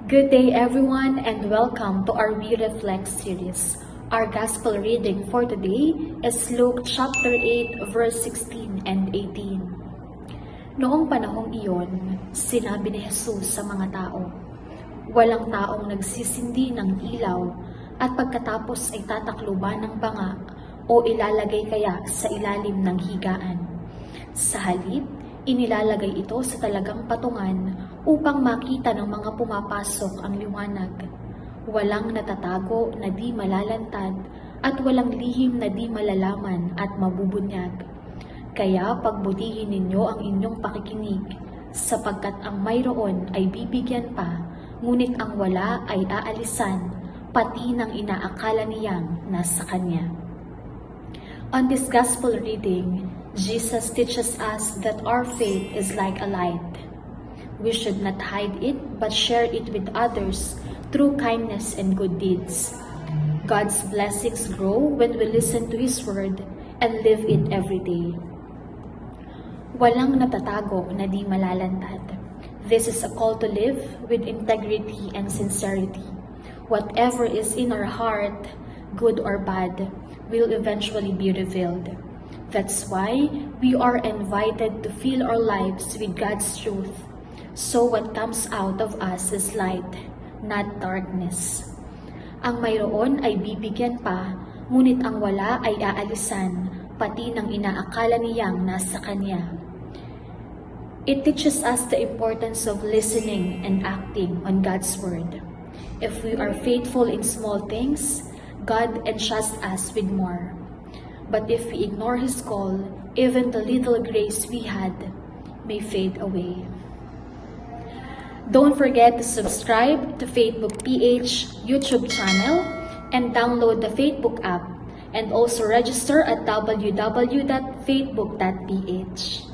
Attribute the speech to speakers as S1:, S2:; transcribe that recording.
S1: Good day everyone and welcome to our We Reflect series. Our gospel reading for today is Luke chapter 8 verse 16 and 18. Noong panahong iyon, sinabi ni Jesus sa mga tao, walang taong nagsisindi ng ilaw at pagkatapos ay tatakluban ng banga o ilalagay kaya sa ilalim ng higaan. Sa halip, inilalagay ito sa talagang patungan upang makita ng mga pumapasok ang liwanag. Walang natatago na di malalantad at walang lihim na di malalaman at mabubunyag. Kaya pagbutihin ninyo ang inyong pakikinig, sapagkat ang mayroon ay bibigyan pa, ngunit ang wala ay aalisan, pati ng inaakala niyang nasa kanya. On this gospel reading, Jesus teaches us that our faith is like a light. We should not hide it, but share it with others through kindness and good deeds. God's blessings grow when we listen to His word and live it every day. Walang natatago na di malalantad. This is a call to live with integrity and sincerity. Whatever is in our heart, good or bad, will eventually be revealed. That's why we are invited to fill our lives with God's truth. So what comes out of us is light, not darkness. Ang mayroon ay bibigyan pa, ngunit ang wala ay aalisan, pati ng inaakala niyang nasa kanya. It teaches us the importance of listening and acting on God's word. If we are faithful in small things, God entrusts us with more. But if we ignore His call, even the little grace we had may fade away. Don't forget to subscribe to Faithbook PH YouTube channel and download the Faithbook app, and also register at www.faithbook.ph.